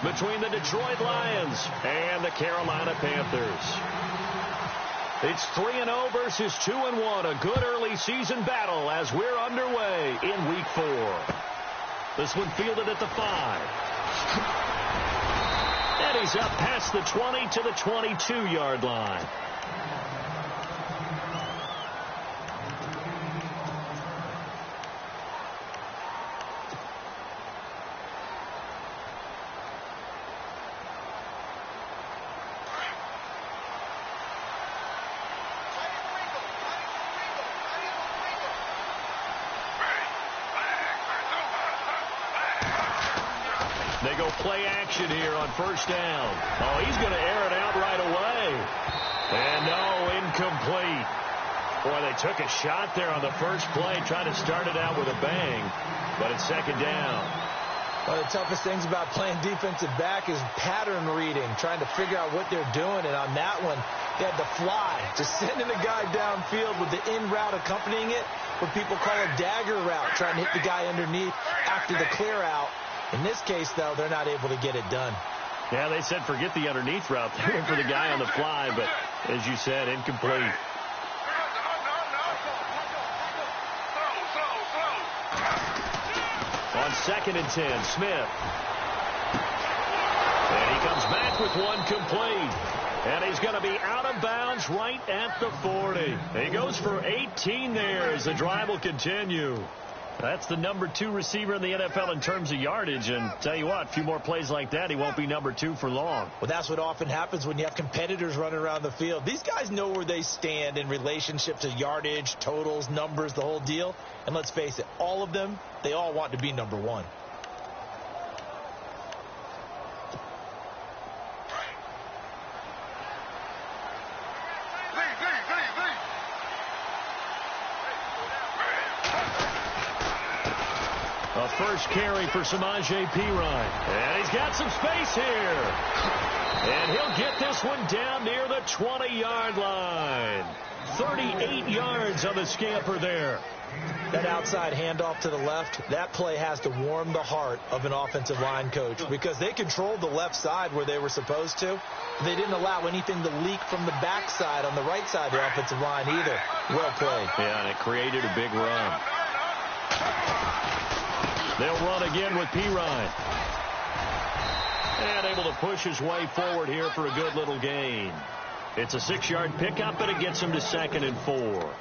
between the Detroit Lions and the Carolina Panthers. It's 3-0 versus 2-1, a good early season battle as we're underway in Week 4. This one fielded at the 5. And he's up past the 20 to the 22-yard line. They go play action here on first down. Oh, he's going to air it out right away. And no, incomplete. Boy, they took a shot there on the first play, trying to start it out with a bang, but it's second down. One of the toughest things about playing defensive back is pattern reading, trying to figure out what they're doing. And on that one, they had the fly, just sending a guy downfield with the in route accompanying it, what people call a dagger route, trying to hit the guy underneath after the clear out. In this case, though, they're not able to get it done. Yeah, they said forget the underneath route. They went for the guy on the fly, but as you said, incomplete. On 2nd and 10, Smith. And he comes back with one complete. And he's going to be out of bounds right at the 40. He goes for 18 there as the drive will continue. That's the number 2 receiver in the NFL in terms of yardage. And tell you what, a few more plays like that, he won't be number 2 for long. Well, that's what often happens when you have competitors running around the field. These guys know where they stand in relationship to yardage, totals, numbers, the whole deal. And let's face it, all of them, they all want to be number 1. A first carry for Samaje Perine. And he's got some space here. And he'll get this one down near the 20-yard line. 38 yards on the scamper there. That outside handoff to the left, that play has to warm the heart of an offensive line coach because they controlled the left side where they were supposed to. They didn't allow anything to leak from the backside on the right side of the offensive line either. Well played. Yeah, and it created a big run. They'll run again with Perine. And able to push his way forward here for a good little gain. It's a 6-yard pickup, but it gets him to 2nd and 4.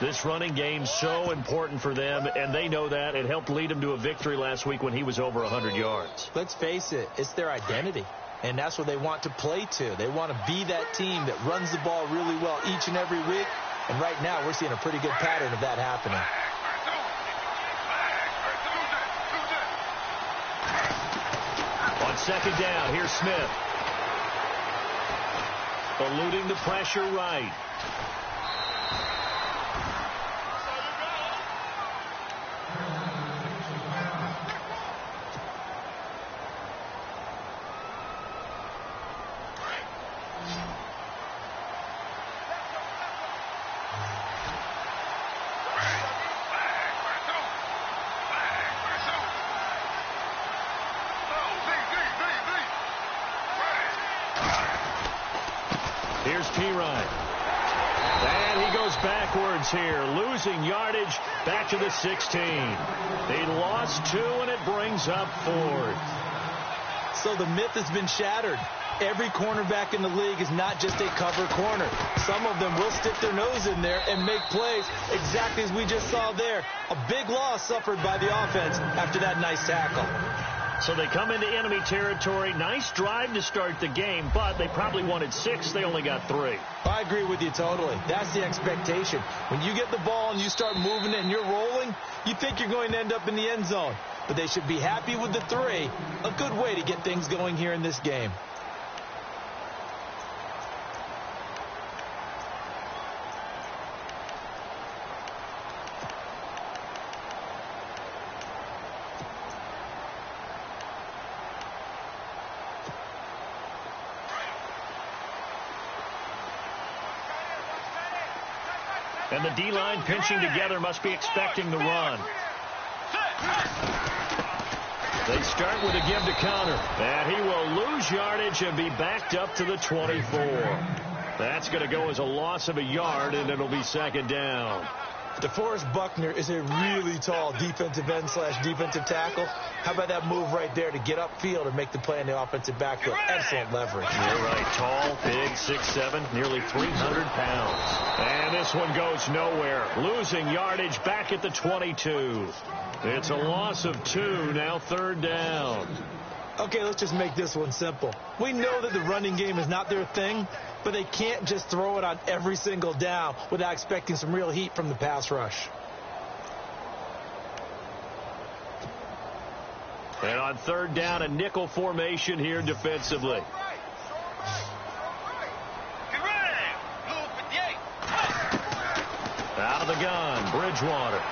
This running game's so important for them, and they know that. It helped lead them to a victory last week when he was over 100 yards. Let's face it, it's their identity, and that's what they want to play to. They want to be that team that runs the ball really well each and every week, and right now we're seeing a pretty good pattern of that happening. On 2nd down, here's Smith. Eluding the pressure right. Here's Perine. And he goes backwards here, losing yardage back to the 16. They lost 2, and it brings up 4th. So the myth has been shattered. Every cornerback in the league is not just a cover corner. Some of them will stick their nose in there and make plays exactly as we just saw there. A big loss suffered by the offense after that nice tackle. So they come into enemy territory. Nice drive to start the game, but they probably wanted 6. They only got 3. I agree with you totally. That's the expectation. When you get the ball and you start moving it and you're rolling, you think you're going to end up in the end zone. But they should be happy with the 3. A good way to get things going here in this game. And the D-line pinching together must be expecting the run. They start with a give to counter. And he will lose yardage and be backed up to the 24. That's going to go as a loss of a yard, and it'll be second down. DeForest Buckner is a really tall defensive end / defensive tackle. How about that move right there to get upfield and make the play in the offensive backfield? Excellent leverage. You're right. Tall, big, 6'7", nearly 300 pounds. And this one goes nowhere. Losing yardage back at the 22. It's a loss of 2, now third down. Okay, let's just make this one simple. We know that the running game is not their thing, but they can't just throw it on every single down without expecting some real heat from the pass rush. And on third down, a nickel formation here defensively. Out of the gun, Bridgewater.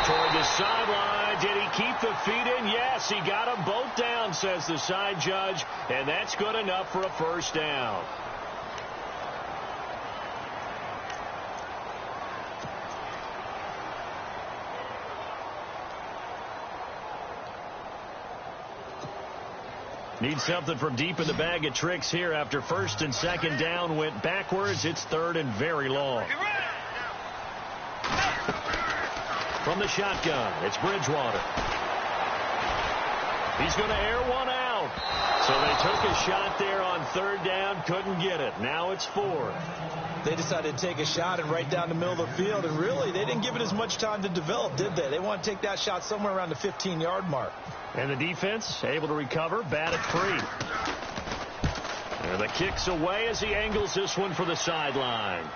Toward the sideline. Did he keep the feet in? Yes, he got them both down, says the side judge, and that's good enough for a first down. Need something from deep in the bag of tricks here after first and second down went backwards. It's third and very long. From the shotgun, it's Bridgewater. He's going to air one out. So they took a shot there on third down, couldn't get it. Now it's fourth. They decided to take a shot and right down the middle of the field, and really, they didn't give it as much time to develop, did they? They want to take that shot somewhere around the 15-yard mark. And the defense able to recover, batted free. And the kick's away as he angles this one for the sideline.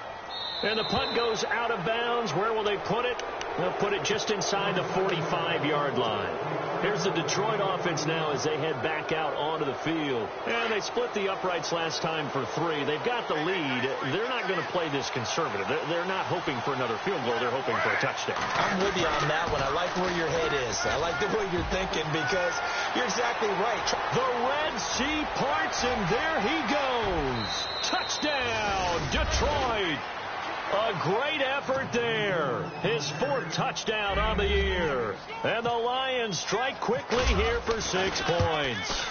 And the punt goes out of bounds. Where will they put it? They'll put it just inside the 45-yard line. Here's the Detroit offense now as they head back out onto the field. And they split the uprights last time for 3. They've got the lead. They're not going to play this conservative. They're not hoping for another field goal. They're hoping for a touchdown. I'm with you on that one. I like where your head is. I like the way you're thinking because you're exactly right. The Red Sea parts, and there he goes. Touchdown, Detroit. A great effort there. His 4th touchdown on the year. And the Lions strike quickly here for 6 points.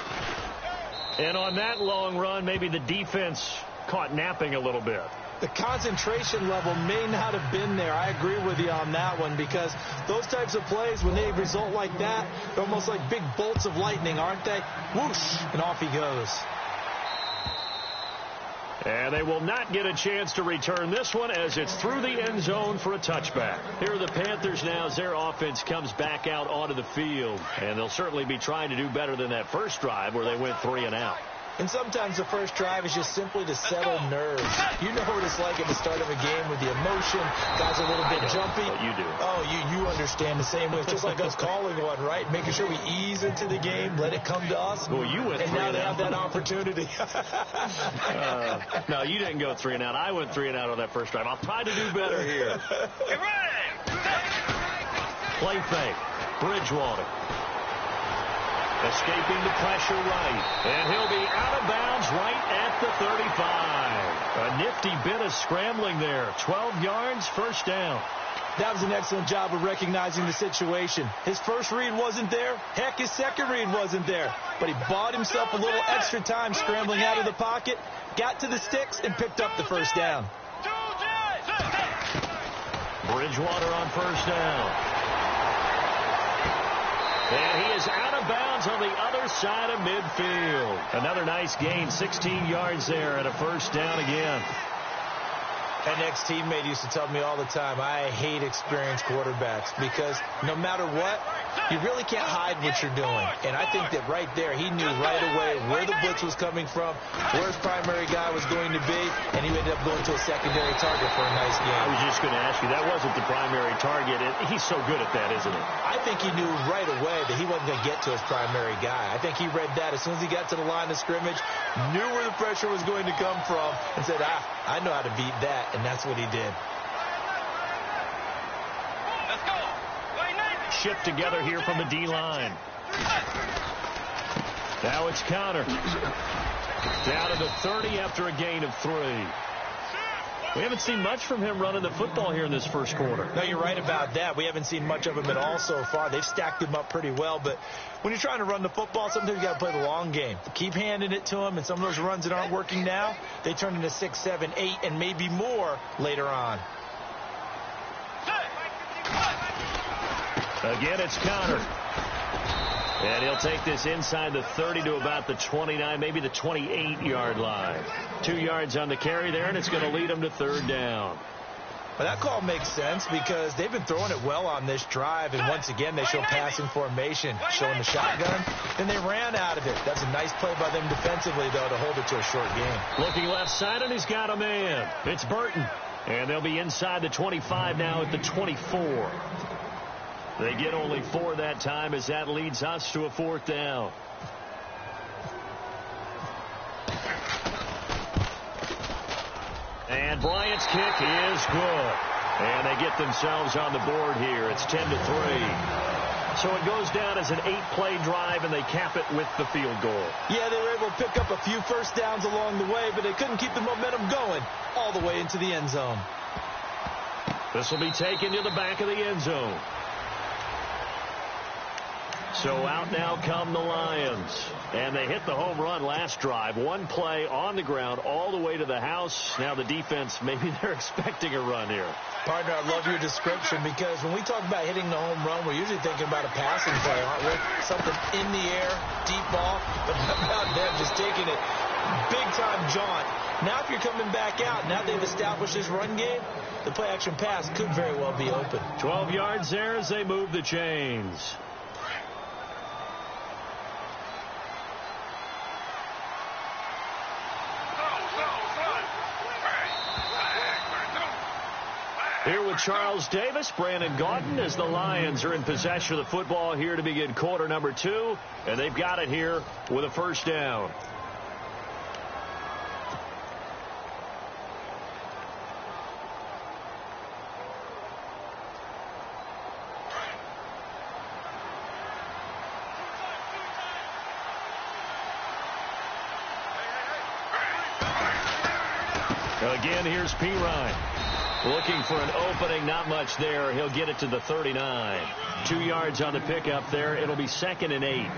And on that long run, maybe the defense caught napping a little bit. The concentration level may not have been there. I agree with you on that one because those types of plays, when they result like that, they're almost like big bolts of lightning, aren't they? Whoosh, and off he goes. And they will not get a chance to return this one as it's through the end zone for a touchback. Here are the Panthers now as their offense comes back out onto the field. And they'll certainly be trying to do better than that first drive where they went 3 and out. And sometimes the first drive is just simply to settle nerves. You know what it's like at the start of a game with the emotion. Guys are a little bit jumpy. But you do. Oh, you understand the same way. It's just like us calling one, right? Making sure we ease into the game, let it come to us. Well, you went 3 and out. And now they have that opportunity. No, you didn't go 3 and out. I went 3 and out on that first drive. I'll try to do better here. Play fake. Bridgewater. Escaping the pressure right. And he'll be out of bounds right at the 35. A nifty bit of scrambling there. 12 yards, first down. That was an excellent job of recognizing the situation. His first read wasn't there. Heck, his second read wasn't there. But he bought himself a little extra time scrambling out of the pocket, got to the sticks, and picked up the first down. Bridgewater on first down. And he is out of bounds on the other side of midfield. Another nice gain, 16 yards there and a first down again. An ex-teammate used to tell me all the time, I hate experienced quarterbacks because no matter what, you really can't hide what you're doing. And I think that right there, he knew right away where the blitz was coming from, where his primary guy was going to be, and he ended up going to a secondary target for a nice game. I was just going to ask you, that wasn't the primary target. He's so good at that, isn't he? I think he knew right away that he wasn't going to get to his primary guy. I think he read that as soon as he got to the line of scrimmage, knew where the pressure was going to come from, and said, I know how to beat that. And that's what he did. Let's go. Shift together here from the D-line. Now it's counter. Down to the 30 after a gain of 3. We haven't seen much from him running the football here in this first quarter. No, you're right about that. We haven't seen much of him at all so far. They've stacked him up pretty well, but when you're trying to run the football, sometimes you got to play the long game. Keep handing it to him, and some of those runs that aren't working now, they turn into 6, 7, 8, and maybe more later on. Again, it's Connor. And he'll take this inside the 30 to about the 29, maybe the 28-yard line. 2 yards on the carry there, and it's going to lead him to third down. Well, that call makes sense because they've been throwing it well on this drive, and once again, they show passing formation, showing the shotgun. Then they ran out of it. That's a nice play by them defensively, though, to hold it to a short game. Looking left side, and he's got a man. It's Burton. And they'll be inside the 25 now at the 24. They get only 4 that time as that leads us to a fourth down. And Bryant's kick is good. And they get themselves on the board here. It's 10-3. So it goes down as an 8-play drive, and they cap it with the field goal. Yeah, they were able to pick up a few first downs along the way, but they couldn't keep the momentum going all the way into the end zone. This will be taken to the back of the end zone. So out now come the Lions. And they hit the home run last drive. 1 play on the ground all the way to the house. Now the defense, maybe they're expecting a run here. Partner, I love your description because when we talk about hitting the home run, we're usually thinking about a passing play, aren't we? Something in the air, deep ball, but not them just taking it big-time jaunt. Now if you're coming back out, now they've established this run game, the play-action pass could very well be open. 12 yards there as they move the chains. Here with Charles Davis, Brandon Gaudin, as the Lions are in possession of the football here to begin quarter number 2. And they've got it here with a first down. Again, here's P. Ryan. Looking for an opening, not much there. He'll get it to the 39. 2 yards on the pickup there. It'll be 2nd and 8.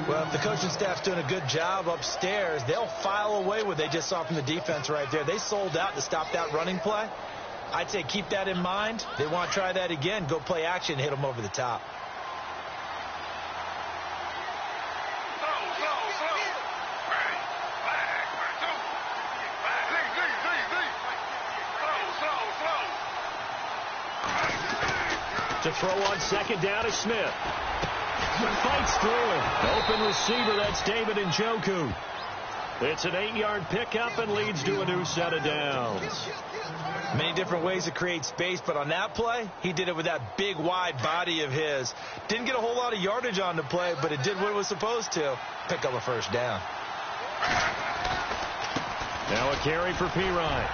Well, if the coaching staff's doing a good job upstairs, they'll file away what they just saw from the defense right there. They sold out to stop that running play. I'd say keep that in mind. They want to try that again. Go play action, hit them over the top. To throw on 2nd down is Smith. Fights through it. Open receiver, that's David Njoku. It's an 8-yard pickup and leads to a new set of downs. Many different ways to create space, but on that play, he did it with that big, wide body of his. Didn't get a whole lot of yardage on the play, but it did what it was supposed to. Pick up a first down. Now a carry for P. Ryan.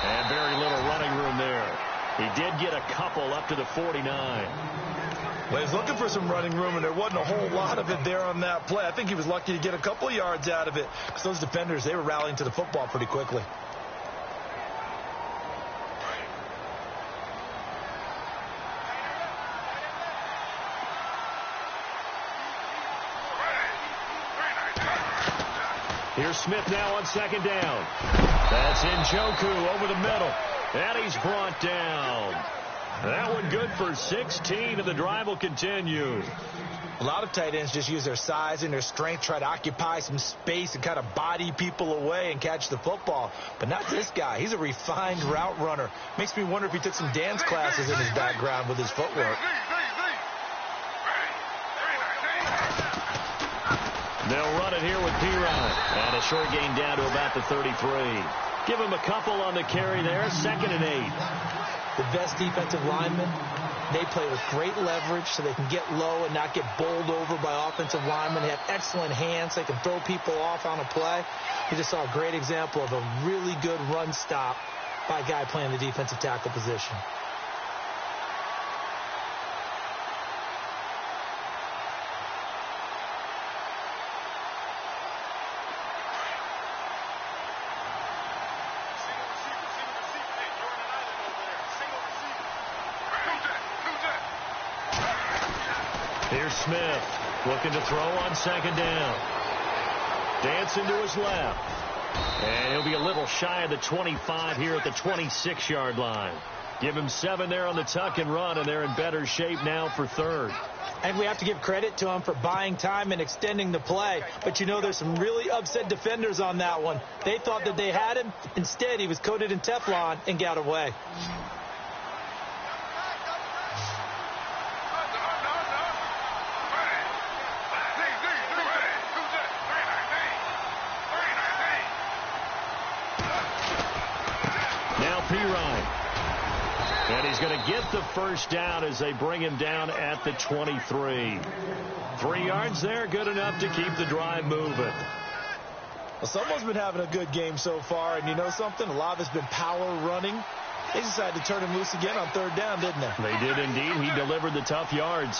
And very little running room there. He did get a couple up to the 49. Well, he was looking for some running room, and there wasn't a whole lot of it there on that play. I think he was lucky to get a couple of yards out of it because those defenders, they were rallying to the football pretty quickly. Here's Smith now on 2nd down. That's Njoku over the middle. And he's brought down. That one good for 16, and the drive will continue. A lot of tight ends just use their size and their strength, try to occupy some space and kind of body people away and catch the football. But not this guy. He's a refined route runner. Makes me wonder if he took some dance classes in his background with his footwork. They'll run it here with P. Ryan. And a short gain down to about the 33. Give him a couple on the carry there. 2nd and 8. The best defensive linemen, they play with great leverage so they can get low and not get bowled over by offensive linemen. They have excellent hands. They can throw people off on a play. You just saw a great example of a really good run stop by a guy playing the defensive tackle position. Here's Smith looking to throw on second down. Dancing to his left. And he'll be a little shy of the 25 here at the 26-yard line. Give him 7 there on the tuck and run, and they're in better shape now for third. And we have to give credit to him for buying time and extending the play. But, you know, there's some really upset defenders on that one. They thought that they had him. Instead, he was coated in Teflon and got away. And he's going to get the first down as they bring him down at the 23. 3 yards there, good enough to keep the drive moving. Well, someone's been having a good game so far, and you know something? A lot of it's been power running. They decided to turn him loose again on third down, didn't they? They did indeed. He delivered the tough yards.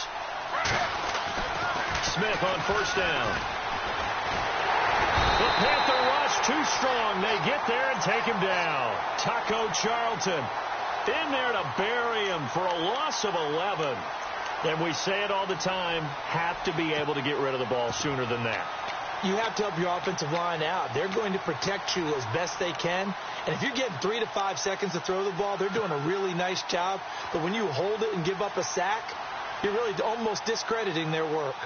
Smith on first down. The Panther rush too strong. They get there and take him down. Taco Charlton in there to bury him for a loss of 11. And we say it all the time, have to be able to get rid of the ball sooner than that. You have to help your offensive line out. They're going to protect you as best they can. And if you're getting 3 to 5 seconds to throw the ball, they're doing a really nice job. But when you hold it and give up a sack, you're really almost discrediting their work.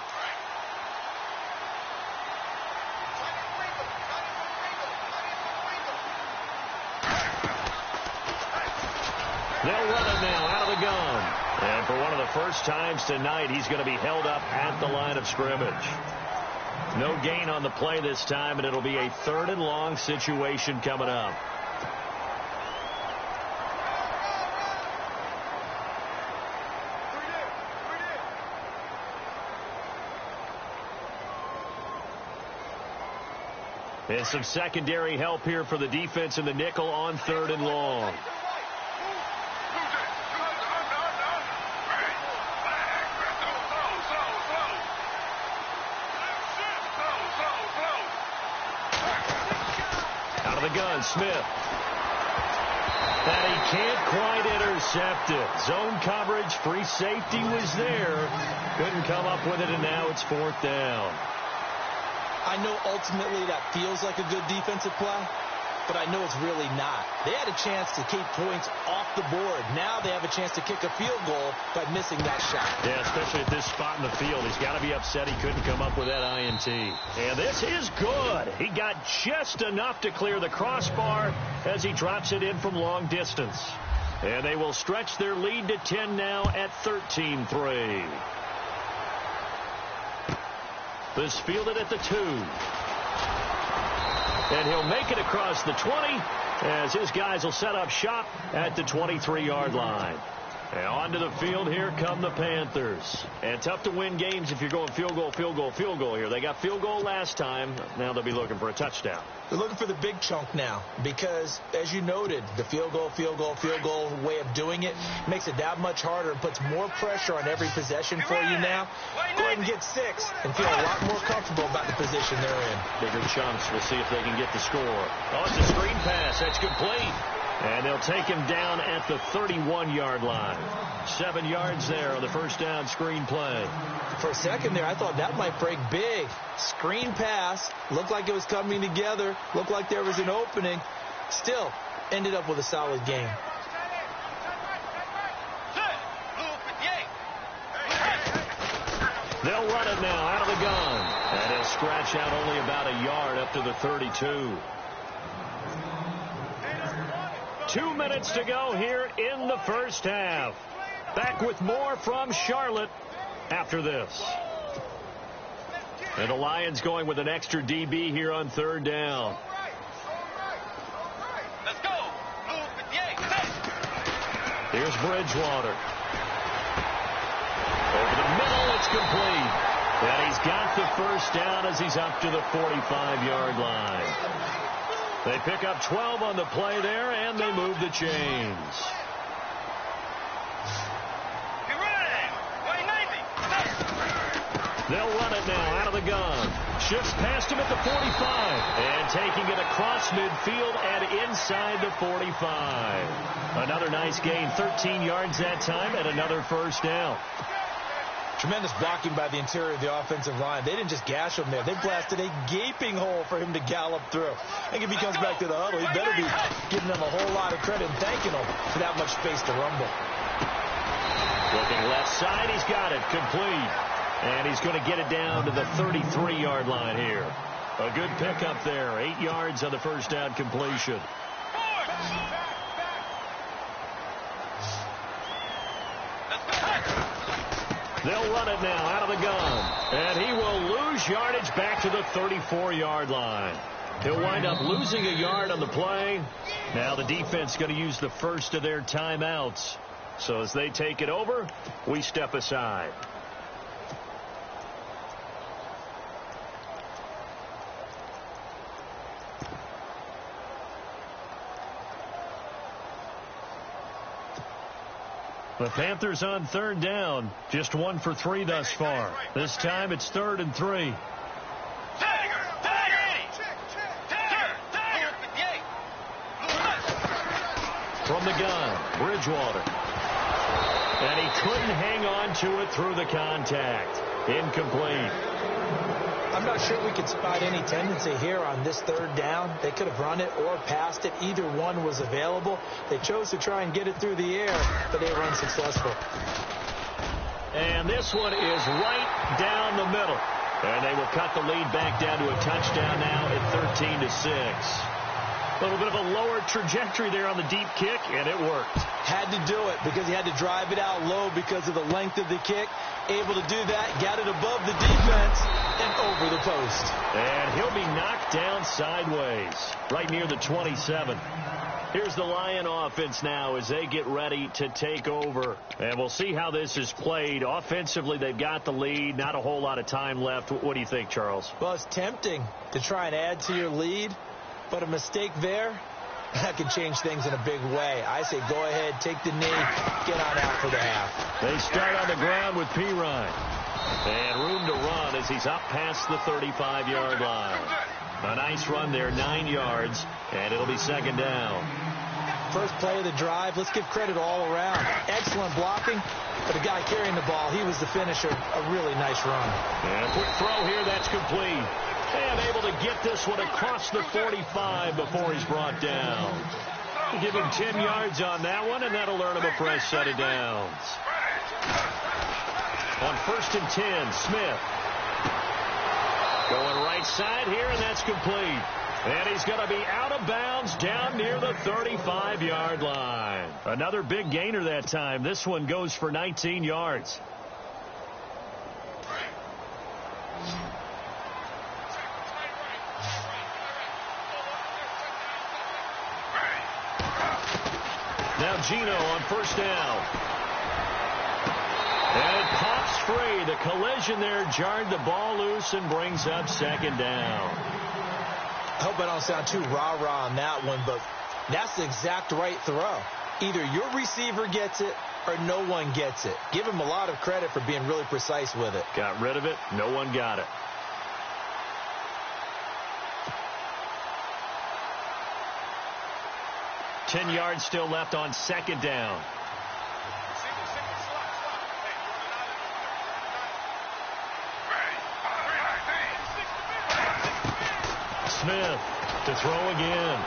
They'll run it now out of the gun. And for one of the first times tonight, he's going to be held up at the line of scrimmage. No gain on the play this time, and it'll be a 3rd and long situation coming up. And some secondary help here for the defense in the nickel on 3rd and long. Out of the gun, Smith. And he can't quite intercept it. Zone coverage, free safety was there. Couldn't come up with it, and now it's 4th down. I know ultimately that feels like a good defensive play, but I know it's really not. They had a chance to keep points off the board. Now they have a chance to kick a field goal by missing that shot. Yeah, especially at this spot in the field. He's got to be upset he couldn't come up with that INT. And this is good. He got just enough to clear the crossbar as he drops it in from long distance. And they will stretch their lead to 10 now at 13-3. This fielded at the 2. And he'll make it across the 20 as his guys will set up shop at the 23-yard line. And onto the field, here come the Panthers. And tough to win games if you're going field goal, field goal, field goal here. They got field goal last time. Now they'll be looking for a touchdown. They're looking for the big chunk now because, as you noted, the field goal way of doing it makes it that much harder and puts more pressure on every possession for you now. Go ahead and get 6 and feel a lot more comfortable about the position they're in. Bigger chunks. We'll see if they can get the score. Oh, it's a screen pass. That's complete. And they'll take him down at the 31-yard line. 7 yards there on the first down screen play. For a second there, I thought that might break big. Screen pass. Looked like it was coming together. Looked like there was an opening. Still, ended up with a solid game. They'll run it now out of the gun. And he'll scratch out only about a yard up to the 32. 2 minutes to go here in the first half. Back with more from Charlotte after this. And the Lions going with an extra DB here on 3rd down. Let's go. Here's Bridgewater. Over the middle, it's complete. And he's got the first down as he's up to the 45-yard line. They pick up 12 on the play there, and they move the chains. They'll run it now out of the gun. Shifts past him at the 45. And taking it across midfield and inside the 45. Another nice gain, 13 yards that time, and another first down. Tremendous blocking by the interior of the offensive line. They didn't just gash him there. They blasted a gaping hole for him to gallop through. I think if he comes back to the huddle, he better be giving them a whole lot of credit and thanking them for that much space to rumble. Looking left side, he's got it. Complete. And he's going to get it down to the 33-yard line here. A good pickup there. 8 yards on the first down completion. They'll run it now out of the gun. And he will lose yardage back to the 34-yard line. He'll wind up losing a yard on the play. Now the defense going to use the first of their timeouts. So as they take it over, we step aside. The Panthers on third down. Just 1 for 3 thus far. This time it's 3rd and 3. From the gun, Bridgewater. And he couldn't hang on to it through the contact. Incomplete. I'm not sure we could spot any tendency here on this 3rd down. They could have run it or passed it. Either one was available. They chose to try and get it through the air, but they were unsuccessful. And this one is right down the middle. And they will cut the lead back down to a touchdown now at 13-6. A little bit of a lower trajectory there on the deep kick, and it worked. Had to do it because he had to drive it out low because of the length of the kick. Able to do that, got it above the defense and over the post. And he'll be knocked down sideways, right near the 27. Here's the Lion offense now as they get ready to take over. And we'll see how this is played. Offensively, they've got the lead. Not a whole lot of time left. What do you think, Charles? Well, it's tempting to try and add to your lead. But a mistake there, that can change things in a big way. I say go ahead, take the knee, get on out for the half. They start on the ground with Pirine. And room to run as he's up past the 35-yard line. A nice run there, 9 yards, and it'll be 2nd down. First play of the drive, let's give credit all around. Excellent blocking, but the guy carrying the ball, he was the finisher. A really nice run. And a quick throw here, that's complete. And able to get this one across the 45 before he's brought down. We'll give him 10 yards on that one, and that'll earn him a fresh set of downs. On 1st and 10, Smith. Going right side here, and that's complete. And he's going to be out of bounds down near the 35-yard line. Another big gainer that time. This one goes for 19 yards. Now Gino on 1st down. And it pops free. The collision there jarred the ball loose and brings up 2nd down. I hope I don't sound too rah-rah on that one, but that's the exact right throw. Either your receiver gets it or no one gets it. Give him a lot of credit for being really precise with it. Got rid of it. No one got it. Ten yards still left on 2nd down. Smith to throw again.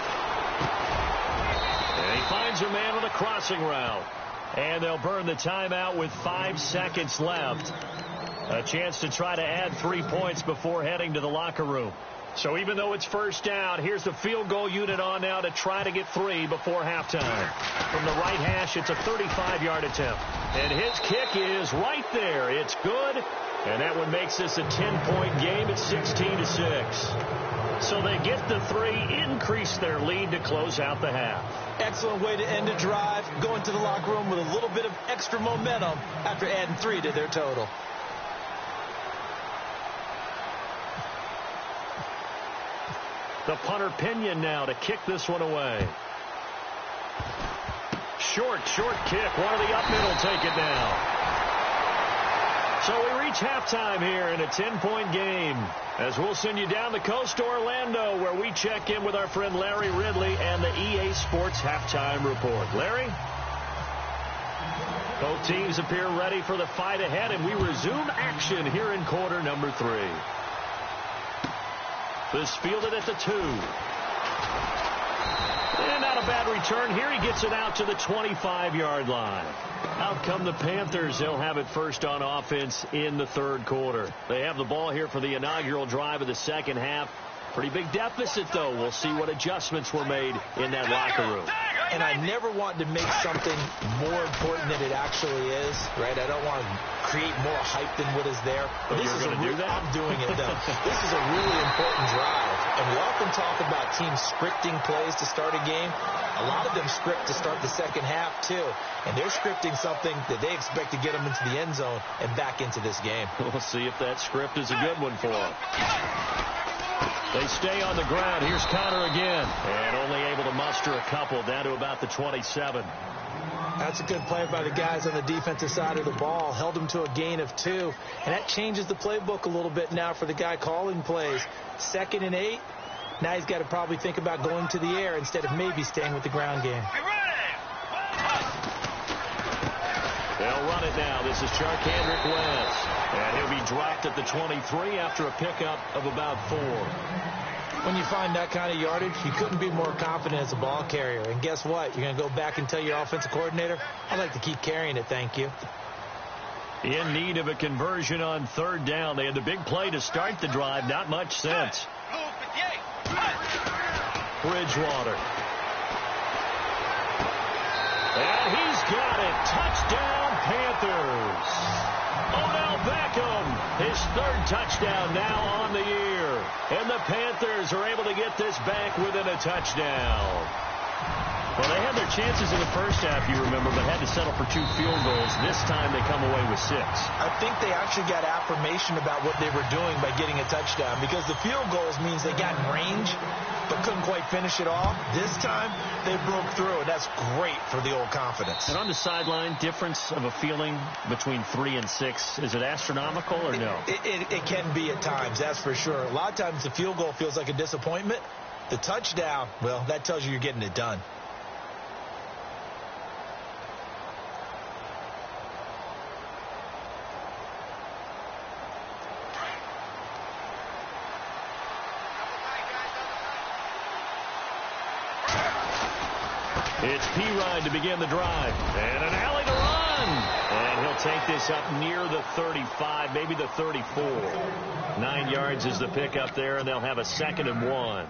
And he finds a man on a crossing route. And they'll burn the timeout with 5 seconds left. A chance to try to add 3 points before heading to the locker room. So even though it's 1st down, here's the field goal unit on now to try to get 3 before halftime. From the right hash, it's a 35-yard attempt. And his kick is right there. It's good. And that one makes this a 10-point game at 16-6. So they get the 3, increase their lead to close out the half. Excellent way to end a drive. Go into the locker room with a little bit of extra momentum after adding 3 to their total. The punter Pinion now to kick this one away. Short kick. One of the up middle take it down. So we reach halftime here in a 10-point game. As we'll send you down the coast to Orlando, where we check in with our friend Larry Ridley and the EA Sports Halftime Report. Larry? Both teams appear ready for the fight ahead, and we resume action here in quarter number 3. This fielded at the 2. And not a bad return here. He gets it out to the 25-yard line. Out come the Panthers. They'll have it first on offense in the third quarter. They have the ball here for the inaugural drive of the second half. Pretty big deficit, though. We'll see what adjustments were made in that locker room. And I never want to make something more important than it actually is, right? I don't want to create more hype than what is there. But this is I'm doing it, though. This is a really important drive. And we often talk about teams scripting plays to start a game. A lot of them script to start the second half, too. And they're scripting something that they expect to get them into the end zone and back into this game. We'll see if that script is a good one for them. They stay on the ground. Here's Connor again. And only able to muster a couple down to about the 27. That's a good play by the guys on the defensive side of the ball. Held them to a gain of 2. And that changes the playbook a little bit now for the guy calling plays. 2nd and 8. Now he's got to probably think about going to the air instead of maybe staying with the ground game. They'll run it now. This is Charkandrick West. And he'll be dropped at the 23 after a pickup of about 4. When you find that kind of yardage, you couldn't be more confident as a ball carrier. And guess what? You're going to go back and tell your offensive coordinator, I'd like to keep carrying it, thank you. In need of a conversion on 3rd down. They had the big play to start the drive. Not much sense. Bridgewater. And he's got it. Touchdown, Panthers. Odell Beckham, his 3rd touchdown now on the year. And the Panthers are able to get this back within a touchdown. Well, they had their chances in the first half, you remember, but had to settle for 2 field goals. This time they come away with 6. I think they actually got affirmation about what they were doing by getting a touchdown, because the field goals means they got in range but couldn't quite finish it off. This time they broke through, and that's great for the old confidence. And on the sideline, difference of a feeling between 3 and 6, is it astronomical or no? It can be at times, that's for sure. A lot of times the field goal feels like a disappointment. The touchdown, well, that tells you you're getting it done. It's Pirine to begin the drive. And an alley to run. And he'll take this up near the 35, maybe the 34. 9 yards is the pickup there, and they'll have a 2nd and 1.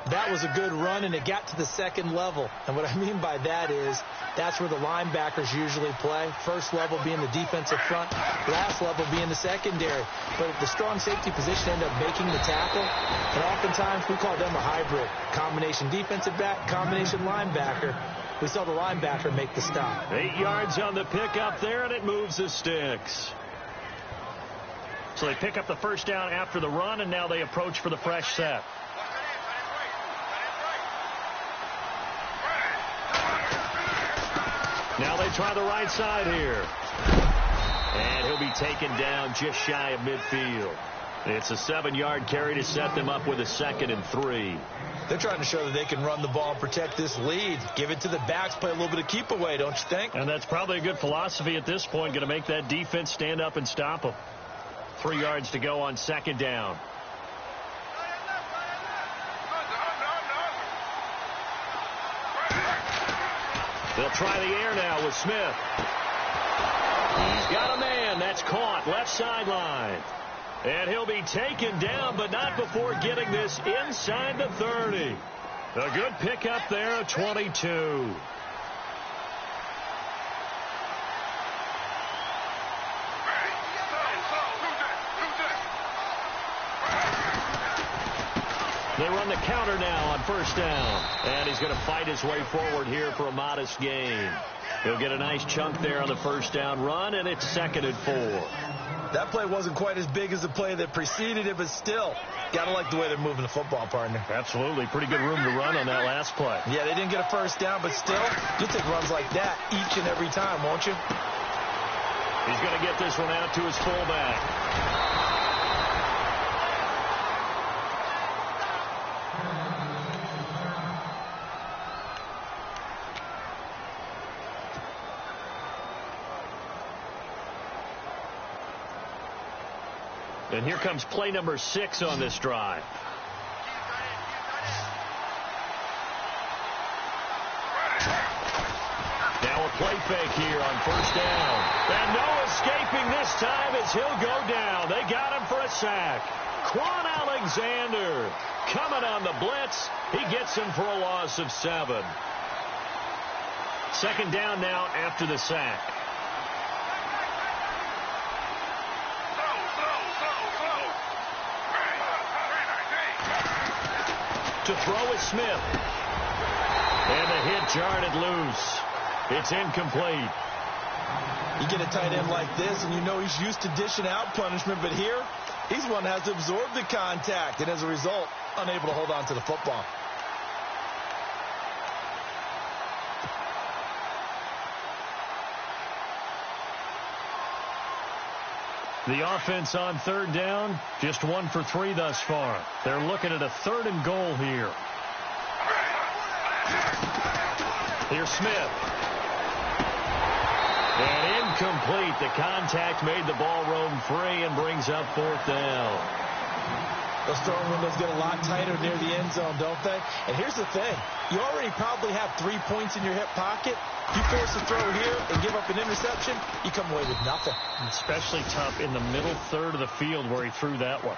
That was a good run, and it got to the 2nd level. And what I mean by that is that's where the linebackers usually play. First level being the defensive front, last level being the secondary. But the strong safety position ended up making the tackle. And oftentimes we call them a hybrid. Combination defensive back, combination linebacker. We saw the linebacker make the stop. 8 yards on the pickup there, and it moves the sticks. So they pick up the first down after the run, and now they approach for the fresh set. Now they try the right side here. And he'll be taken down just shy of midfield. It's a 7-yard carry to set them up with a 2nd and 3. They're trying to show that they can run the ball and protect this lead. Give it to the backs, play a little bit of keep away, don't you think? And that's probably a good philosophy at this point. Going to make that defense stand up and stop them. 3 yards to go on 2nd down. They'll try the air now with Smith. He's got a man. That's caught. Left sideline. And he'll be taken down, but not before getting this inside the 30. A good pickup there, 22. They run the counter now on 1st down. And he's going to fight his way forward here for a modest gain. He'll get a nice chunk there on the 1st down run, and it's 2nd and 4. That play wasn't quite as big as the play that preceded it, but still, got to like the way they're moving the football, partner. Absolutely. Pretty good room to run on that last play. Yeah, they didn't get a 1st down, but still, you'll take runs like that each and every time, won't you? He's going to get this one out to his fullback. And here comes play number 6 on this drive. Now a play fake here on first down. And no escaping this time as he'll go down. They got him for a sack. Quan Alexander coming on the blitz. He gets him for a loss of 7. Second down now after the sack. To throw is Smith. And the hit jarred it loose. It's incomplete. You get a tight end like this, and you know he's used to dishing out punishment, but here, he's one that has to absorb the contact, and as a result, unable to hold on to the football. The offense on third down, just 1 for 3 thus far. They're looking at a 3rd and goal here. Here's Smith. And incomplete. The contact made the ball roam free and brings up 4th down. Those throwing windows get a lot tighter near the end zone, don't they? And here's the thing. You already probably have 3 points in your hip pocket. You force a throw here and give up an interception, you come away with nothing. Especially tough in the middle third of the field where he threw that one.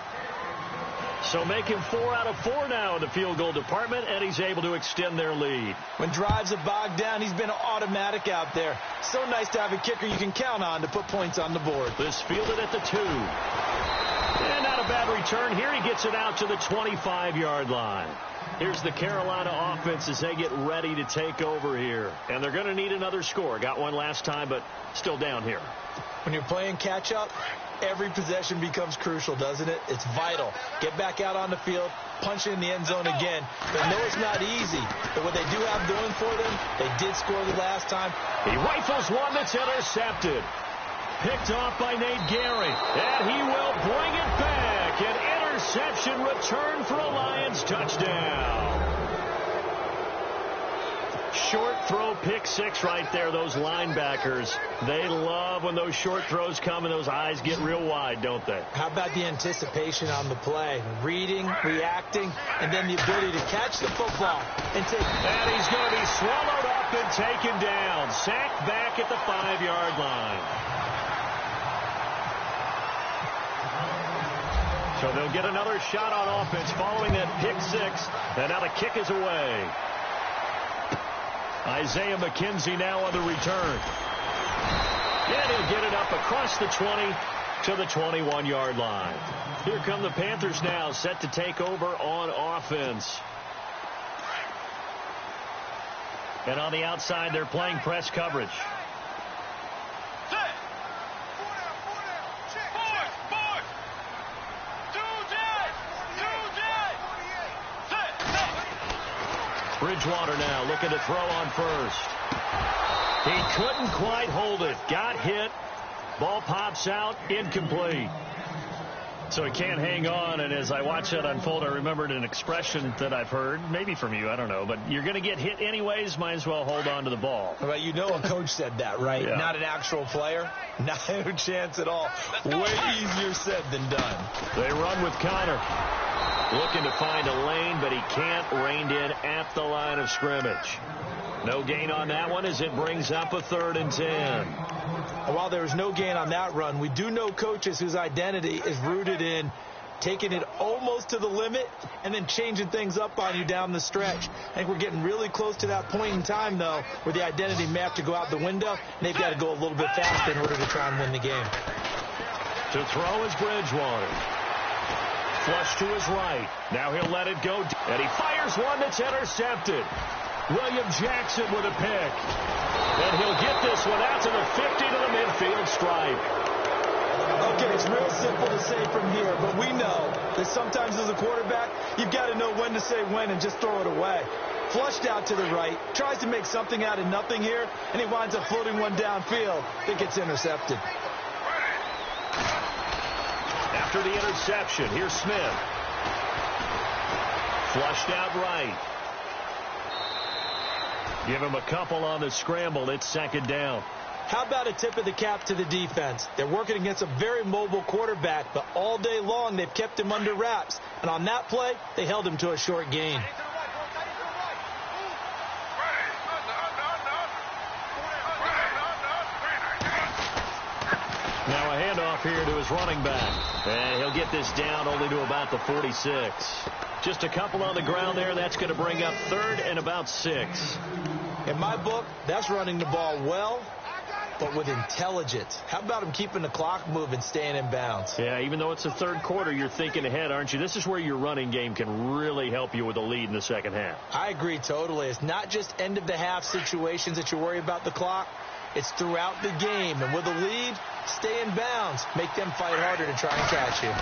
So making 4 out of 4 now in the field goal department, and he's able to extend their lead. When drives are bogged down, he's been automatic out there. So nice to have a kicker you can count on to put points on the board. This fielded at the 2. And not a bad return here. He gets it out to the 25-yard line. Here's the Carolina offense as they get ready to take over here. And they're going to need another score. Got one last time, but still down here. When you're playing catch-up, every possession becomes crucial, doesn't it? It's vital. Get back out on the field, punch it in the end zone again. They know it's not easy, but what they do have going for them, they did score the last time. He rifles one that's intercepted. Picked off by Nate Gehring. And he will bring it back. An interception return for a Lions touchdown. Short throw, pick 6 right there. Those linebackers, they love when those short throws come and those eyes get real wide, don't they? How about the anticipation on the play? Reading, reacting, and then the ability to catch the football and take. And he's going to be swallowed up and taken down. Sacked back at the 5-yard line. So they'll get another shot on offense following that pick 6. And now the kick is away. Isaiah McKenzie now on the return. And he'll get it up across the 20 to the 21-yard line. Here come the Panthers now, set to take over on offense. And on the outside, they're playing press coverage. Bridgewater now looking to throw on first. He couldn't quite hold it. Got hit. Ball pops out. Incomplete. So he can't hang on, and as I watch that unfold, I remembered an expression that I've heard, maybe from you, I don't know, but you're going to get hit anyways, might as well hold on to the ball. Well, you know a coach said that, right? Yeah. Not an actual player. Not a chance at all. Way easier said than done. They run with Connor. Looking to find a lane, but he can't. Reined in at the line of scrimmage. No gain on that one as it brings up a 3rd and 10. While there was no gain on that run, we do know coaches whose identity is rooted in taking it almost to the limit and then changing things up on you down the stretch. I think we're getting really close to that point in time, though, where the identity may have to go out the window, and they've got to go a little bit faster in order to try and win the game. To throw is Bridgewater. Flush to his right. Now he'll let it go. And he fires one that's intercepted. William Jackson with a pick. And he'll get this one out to the 50 to the midfield stripe. Okay, it's real simple to say from here, but we know that sometimes as a quarterback, you've got to know when to say when and just throw it away. Flushed out to the right, tries to make something out of nothing here, and he winds up floating one downfield that gets intercepted. After the interception, here's Smith. Flushed out right. Give him a couple on the scramble. It's 2nd down. How about a tip of the cap to the defense? They're working against a very mobile quarterback, but all day long they've kept him under wraps. And on that play, they held him to a short gain. Now a handoff here to his running back. And he'll get this down only to about the 46. Just a couple on the ground there. That's going to bring up 3rd and about 6. In my book, that's running the ball well, but with intelligence. How about him keeping the clock moving, staying in bounds? Yeah, even though it's the 3rd quarter, you're thinking ahead, aren't you? This is where your running game can really help you with a lead in the second half. I agree totally. It's not just end-of-the-half situations that you worry about the clock. It's throughout the game. And with a lead, stay in bounds. Make them fight harder to try and catch you.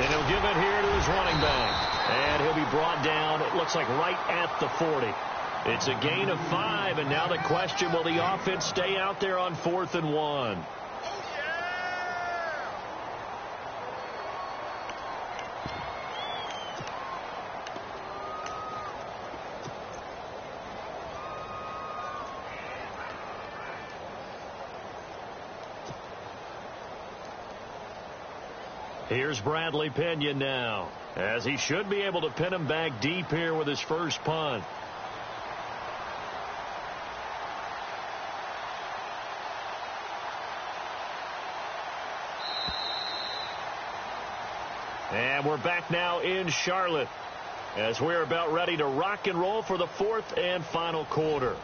And he'll give it here to his running back. And he'll be brought down, it looks like right at the 40. It's a gain of 5, and now the question, will the offense stay out there on 4th and 1? Here's Bradley Pinion now, as he should be able to pin him back deep here with his first punt. And we're back now in Charlotte as we're about ready to rock and roll for the 4th and final quarter.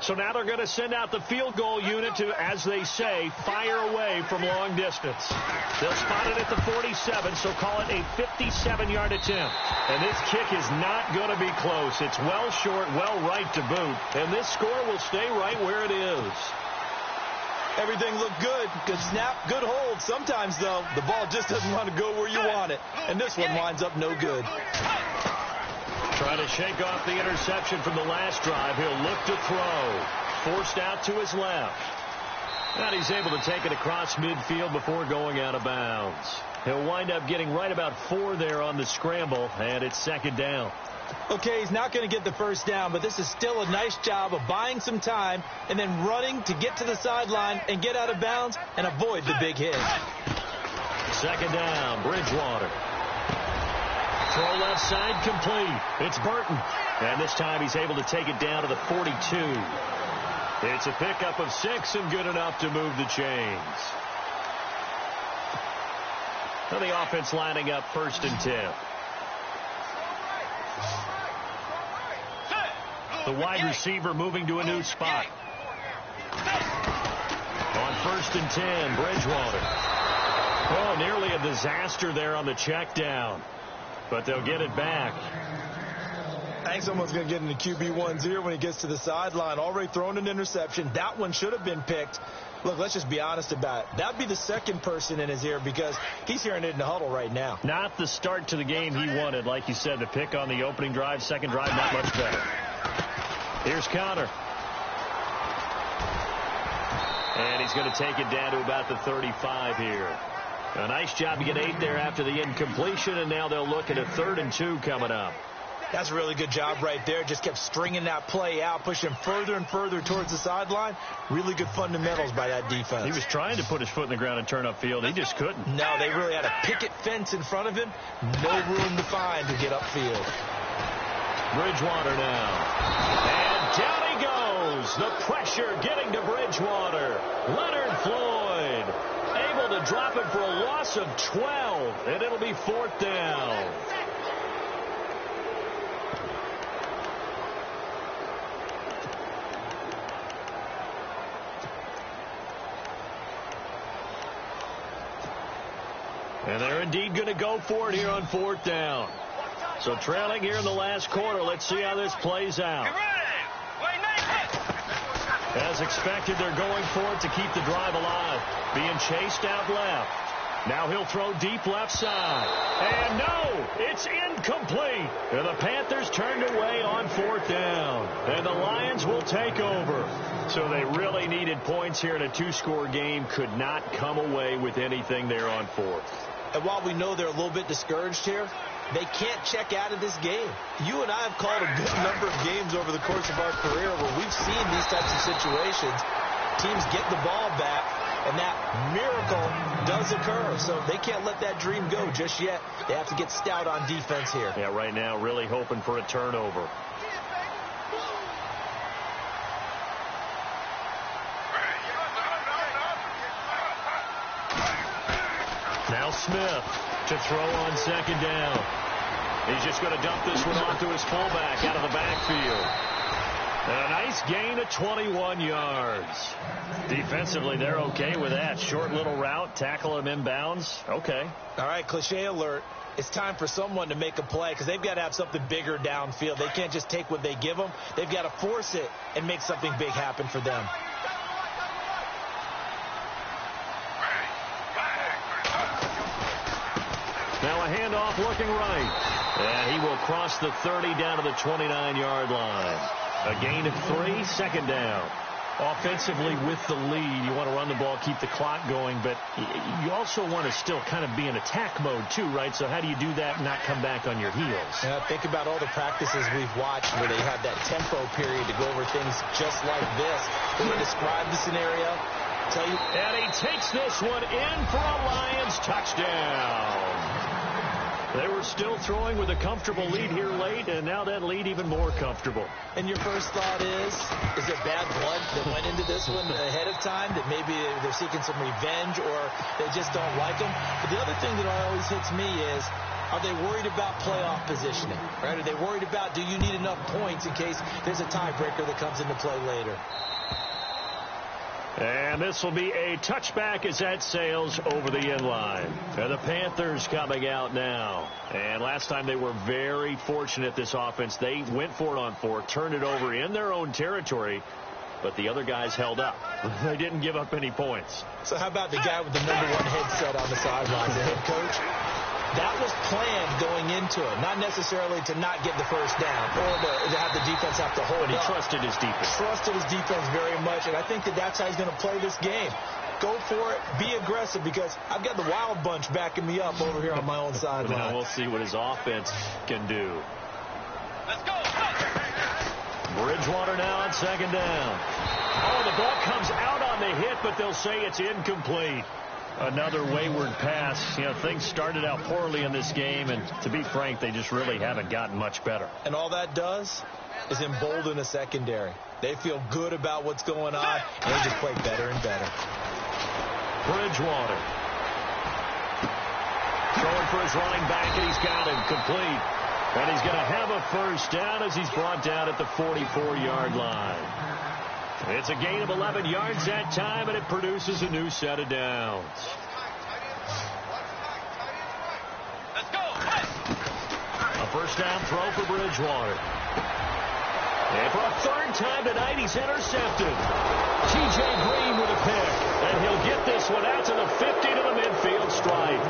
So now they're going to send out the field goal unit to, as they say, fire away from long distance. They'll spot it at the 47, so call it a 57-yard attempt. And this kick is not going to be close. It's well short, well right to boot. And this score will stay right where it is. Everything looked good. Good snap, good hold. Sometimes, though, the ball just doesn't want to go where you want it. And this one winds up no good. Trying to shake off the interception from the last drive. He'll look to throw. Forced out to his left. And he's able to take it across midfield before going out of bounds. He'll wind up getting right about 4 there on the scramble, and it's 2nd down. Okay, he's not going to get the first down, but this is still a nice job of buying some time and then running to get to the sideline and get out of bounds and avoid the big hit. 2nd down, Bridgewater. Throw left side complete. It's Burton. And this time he's able to take it down to the 42. It's a pickup of 6 and good enough to move the chains. Now the offense lining up 1st and 10. The wide receiver moving to a new spot. On 1st and 10, Bridgewater. Oh, nearly a disaster there on the check down. But they'll get it back. I think someone's going to get into QB1's ear when he gets to the sideline. Already thrown an interception. That one should have been picked. Look, let's just be honest about it. That'd be the second person in his ear because he's hearing it in the huddle right now. Not the start to the game he wanted. Like you said, the pick on the opening drive, second drive, not much better. Here's Connor. And he's going to take it down to about the 35 here. A nice job to get 8 there after the incompletion, and now they'll look at a 3rd and 2 coming up. That's a really good job right there. Just kept stringing that play out, pushing further and further towards the sideline. Really good fundamentals by that defense. He was trying to put his foot in the ground and turn upfield. He just couldn't. No, they really had a picket fence in front of him. No room to find to get upfield. Bridgewater now. And down he goes. The pressure getting to Bridgewater. Leonard Floyd able to drop it for a loss of 12. And it'll be 4th down. And they're indeed going to go for it here on 4th down. So trailing here in the last quarter. Let's see how this plays out. As expected, they're going for it to keep the drive alive. Being chased out left. Now he'll throw deep left side. And no, it's incomplete. And the Panthers turned away on 4th down. And the Lions will take over. So they really needed points here in a 2-score game. Could not come away with anything there on 4th. And while we know they're a little bit discouraged here, they can't check out of this game. You and I have called a good number of games over the course of our career where we've seen these types of situations. Teams get the ball back, and that miracle does occur. So they can't let that dream go just yet. They have to get stout on defense here. Yeah, right now really hoping for a turnover. Now Smith to throw on second down. He's just going to dump this one off to his fullback out of the backfield. And a nice gain of 21 yards. Defensively, they're okay with that. Short little route, tackle him inbounds. Okay. All right, cliche alert. It's time for someone to make a play because they've got to have something bigger downfield. They can't just take what they give them. They've got to force it and make something big happen for them. Now a handoff looking right. And he will cross the 30 down to the 29-yard line. A gain of 3, second down. Offensively with the lead, you want to run the ball, keep the clock going, but you also want to still kind of be in attack mode too, right? So how do you do that and not come back on your heels? Yeah, think about all the practices we've watched where they have that tempo period to go over things just like this. Let me describe the scenario. Tell you. And he takes this one in for a Lions touchdown. They were still throwing with a comfortable lead here late, and now that lead even more comfortable. And your first thought is there bad blood that went into this one ahead of time, that maybe they're seeking some revenge or they just don't like them? But the other thing that always hits me is, are they worried about playoff positioning? Right? Are they worried about, do you need enough points in case there's a tiebreaker that comes into play later? And this will be a touchback as that sails over the end line. And the Panthers coming out now. And last time they were very fortunate, this offense. They went for it on 4, turned it over in their own territory, but the other guys held up. They didn't give up any points. So how about the guy with the #1 headset on the sidelines, the head coach? That was planned going into it, not necessarily to not get the first down or to have the defense have to hold it. He trusted his defense. Trusted his defense very much, and I think that that's how he's going to play this game. Go for it, be aggressive, because I've got the wild bunch backing me up over here on my own sideline. Now we'll see what his offense can do. Let's go. Bridgewater now on second down. Oh, the ball comes out on the hit, but they'll say it's incomplete. Another wayward pass. You know, things started out poorly in this game, and to be frank, they just really haven't gotten much better. And all that does is embolden the secondary. They feel good about what's going on, and they just play better and better. Bridgewater. Throwing for his running back, and he's got him complete. And he's going to have a first down as he's brought down at the 44-yard line. It's a gain of 11 yards that time, and it produces a new set of downs. Let's go. A first down throw for Bridgewater. And for a third time tonight, he's intercepted. T.J. Green with a pick, and he'll get this one out to the 50 to the midfield stripe.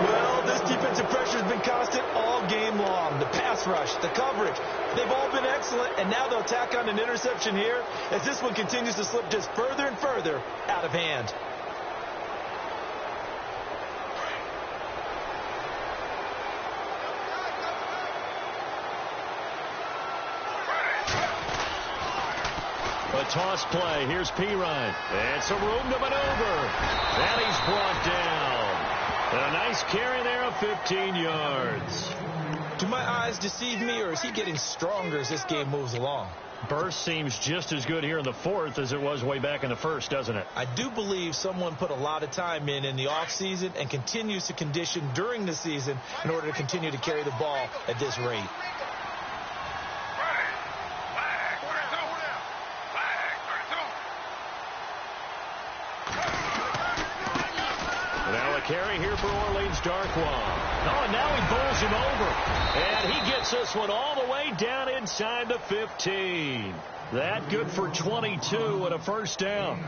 Well, this defensive pressure has been constant all game long. The pass rush, the coverage, they've all been excellent, and now they'll tack on an interception here as this one continues to slip just further and further out of hand. A toss play. Here's Pirine. And some room to maneuver. And he's brought down. A nice carry there of 15 yards. Do my eyes deceive me, or is he getting stronger as this game moves along? Burst seems just as good here in the fourth as it was way back in the first, doesn't it? I do believe someone put a lot of time in the offseason and continues to condition during the season in order to continue to carry the ball at this rate. Carry here for Orleans Darkwa. Oh, and now he bowls him over. And he gets this one all the way down inside the 15. That good for 22 and a first down.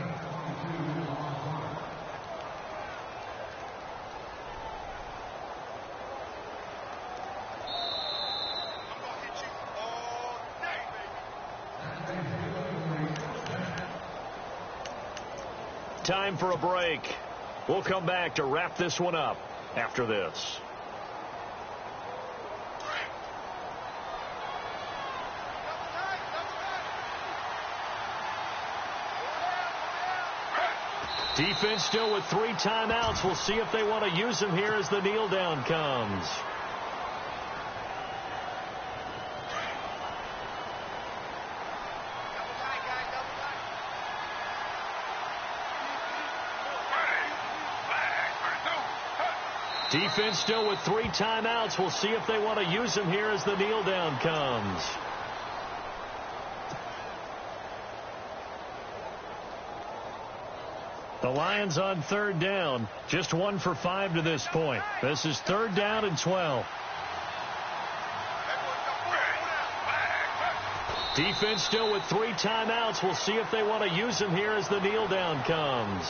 Time for a break. We'll come back to wrap this one up after this. Defense still with 3 timeouts. We'll see if they want to use them here as the kneel down comes. Defense still with 3 timeouts. We'll see if they want to use them here as the kneel down comes. The Lions on 3rd down. Just 1 for 5 to this point. This is 3rd down and 12. Defense still with 3 timeouts. We'll see if they want to use them here as the kneel down comes.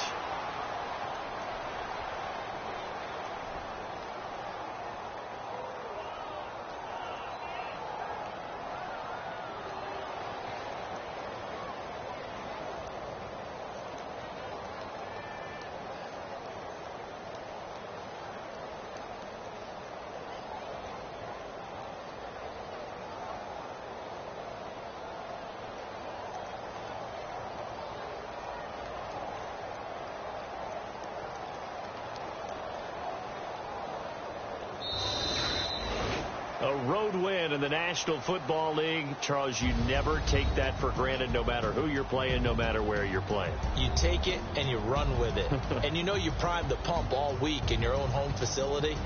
A road win in the National Football League. Charles, you never take that for granted, no matter who you're playing, no matter where you're playing. You take it and you run with it. And you know you primed the pump all week in your own home facility.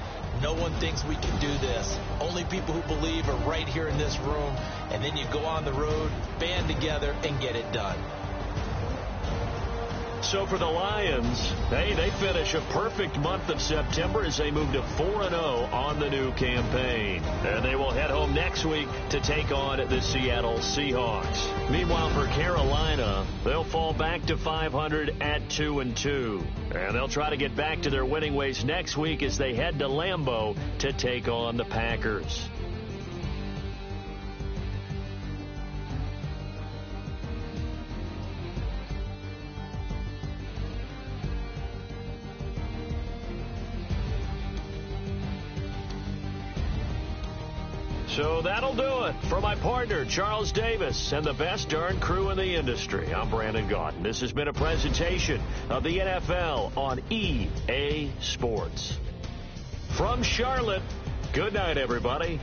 No one thinks we can do this. Only people who believe are right here in this room. And then you go on the road, band together, and get it done. So for the Lions, hey, they finish a perfect month of September as they move to 4-0 on the new campaign. And they will head home next week to take on the Seattle Seahawks. Meanwhile, for Carolina, they'll fall back to 500 at 2-2. And they'll try to get back to their winning ways next week as they head to Lambeau to take on the Packers. So that'll do it. For my partner, Charles Davis, and the best darn crew in the industry, I'm Brandon Gaudin. This has been a presentation of the NFL on EA Sports. From Charlotte, good night, everybody.